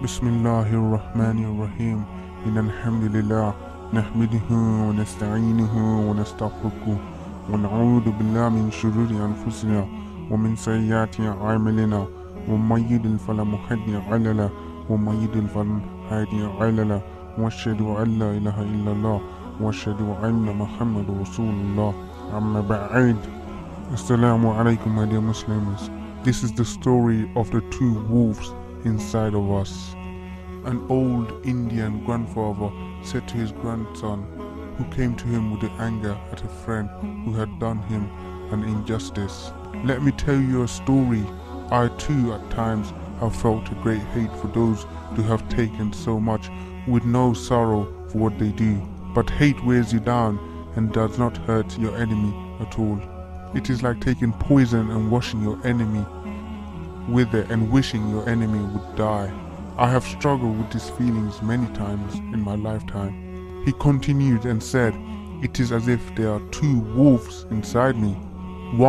بسم الله الرحمن الرحيم إن الحمد لله نحمده ونستعينه ونستغفره ونعوذ بالله من شرور أنفسنا ومن سيئات أعمالنا ومن يضلل فلا هادي له ومن يضلل فلا هادي له وأشهد أن لا إله إلا الله وأشهد أن محمد رسول الله أما بعد. Assalamu alaikum, my dear Muslims. This is the story of the two wolves inside of us. An old Indian grandfather said to his grandson, who came to him with the anger at a friend who had done him an injustice, "Let me tell you a story. I too at times have felt a great hate for those who have taken so much with no sorrow for what they do. But hate wears you down and does not hurt your enemy at all. It is like taking poison and washing your enemy with it and wishing your enemy would die. I have struggled with these feelings many times in my lifetime." He continued and said, "It is as if there are two wolves inside me.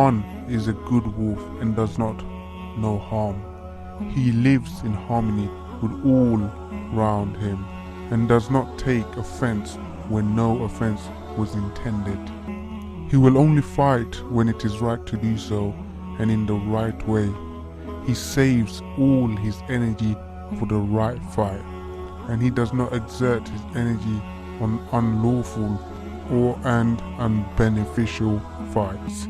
One is a good wolf and does not know harm. He lives in harmony with all round him and does not take offense when no offense was intended. He will only fight when it is right to do so and in the right way. He saves all his energy for the right fight, and he does not exert his energy on unlawful and unbeneficial fights.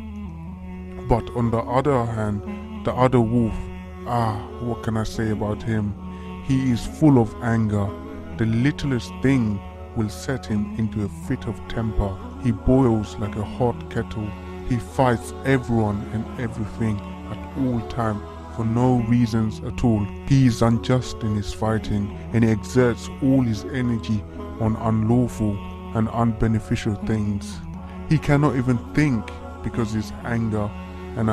But on the other hand, the other wolf, what can I say about him? He is full of anger. The littlest thing will set him into a fit of temper. He boils like a hot kettle. He fights everyone and everything at all time for no reasons at all. He is unjust in his fighting, and he exerts all his energy on unlawful and unbeneficial things. He cannot even think because his anger and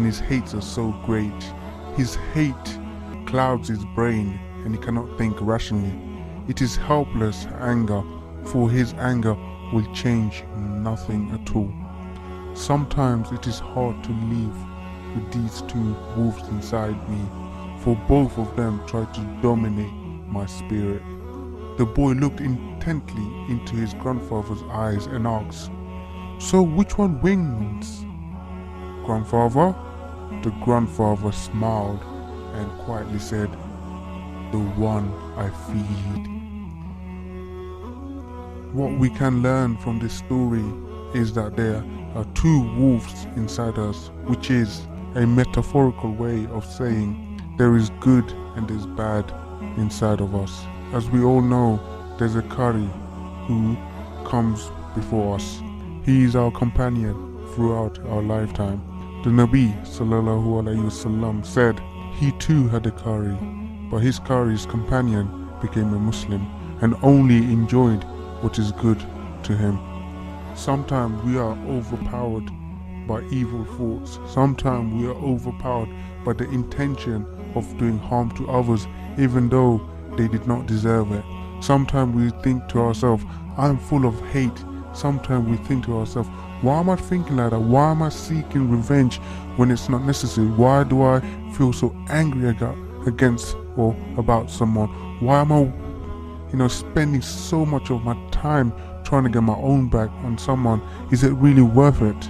his hates are so great. His hate clouds his brain and he cannot think rationally. It is helpless anger, for his anger will change nothing at all. Sometimes it is hard to live with these two wolves inside me, for both of them try to dominate my spirit." The boy looked intently into his grandfather's eyes and asked, "So which one wins, grandfather?" The grandfather smiled and quietly said, "The one I feed." What we can learn from this story is that there are two wolves inside us, which is a metaphorical way of saying there is good and there's bad inside of us. As we all know, there's a Kari who comes before us. He is our companion throughout our lifetime. The Nabi sallallahu alaihi wasallam said he too had a Kari, but his Kari's companion became a Muslim and only enjoyed what is good to him. Sometimes we are overpowered by evil thoughts. Sometimes we are overpowered by the intention of doing harm to others even though they did not deserve it. Sometimes we think to ourselves, "I'm full of hate." Sometimes we think to ourselves, "Why am I thinking like that? Why am I seeking revenge when it's not necessary? Why do I feel so angry against or about someone? Why am I spending so much of my time trying to get my own back on someone? Is it really worth it?"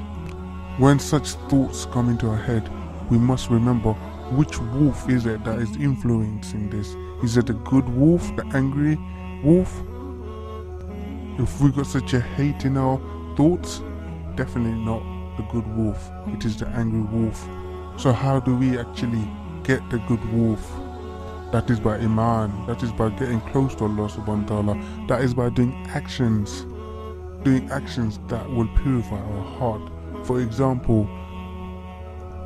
When such thoughts come into our head, we must remember which wolf is it that is influencing this. Is it the good wolf, the angry wolf? If we got such a hate in our thoughts, definitely not the good wolf. It is the angry wolf. So how do we actually get the good wolf? That is by Iman. That is by getting close to Allah subhanahu wa ta'ala. That is by doing actions that will purify our heart. For example,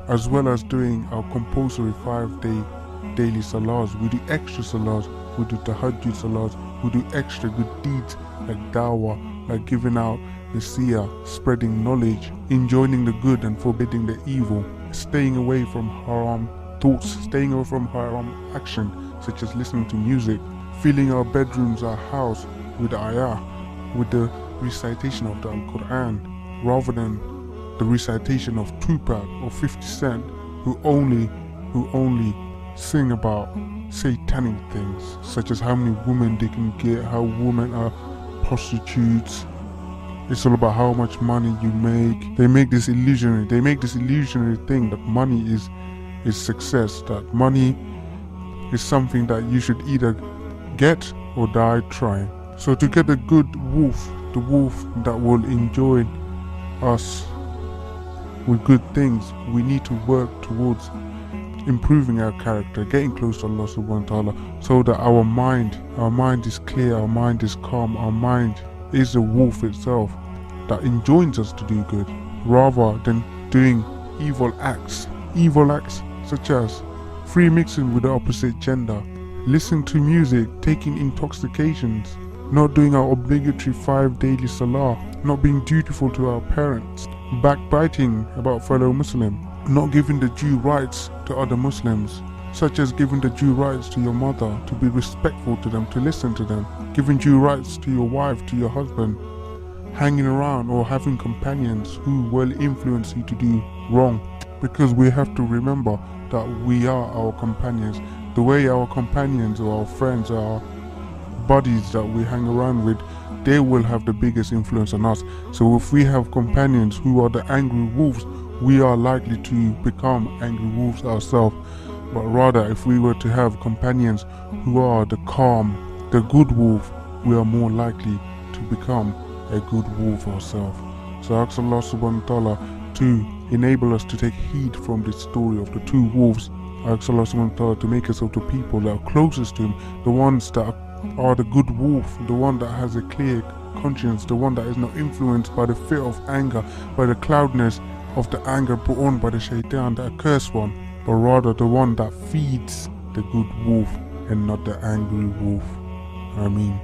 as well as doing our compulsory 5-day daily salahs, we do extra salahs, we do tahajjud salahs, we do extra good deeds like dawah, like giving out nasiyah, spreading knowledge, enjoining the good and forbidding the evil, staying away from haram thoughts, staying away from haram action such as listening to music, filling our bedrooms, our house with ayah, with the recitation of the Quran, rather than the recitation of Tupac or 50 Cent who only sing about satanic things, such as how many women they can get, how women are prostitutes. It's all about how much money you make. They make this illusionary thing that money is success, that money is something that you should either get or die trying. So to get a good wolf, the wolf that will enjoy us with good things, we need to work towards improving our character, getting close to Allah subhanahu wa ta'ala, so that our mind is clear, our mind is calm, our mind is the wolf itself that enjoins us to do good, rather than doing evil acts such as free mixing with the opposite gender, listening to music, taking intoxications, not doing our obligatory 5 daily salah, not being dutiful to our parents, backbiting about fellow Muslim, not giving the due rights to other Muslims, such as giving the due rights to your mother, to be respectful to them, to listen to them, giving due rights to your wife, to your husband, hanging around or having companions who will influence you to do wrong. Because we have to remember that we are our companions. The way our companions or our friends or our buddies that we hang around with, they will have the biggest influence on us. So if we have companions who are the angry wolves, we are likely to become angry wolves ourselves. But rather, if we were to have companions who are the calm, the good wolf, we are more likely to become a good wolf ourselves. So I ask Allah subhanahu wa ta'ala to enable us to take heed from this story of the two wolves. I ask Allah subhanahu wa ta'ala to make us of the people that are closest to Him, the ones that are the good wolf, the one that has a clear conscience, the one that is not influenced by the fear of anger, by the cloudness of the anger brought on by the shaitan, the accursed one, but rather the one that feeds the good wolf and not the angry wolf. Ameen.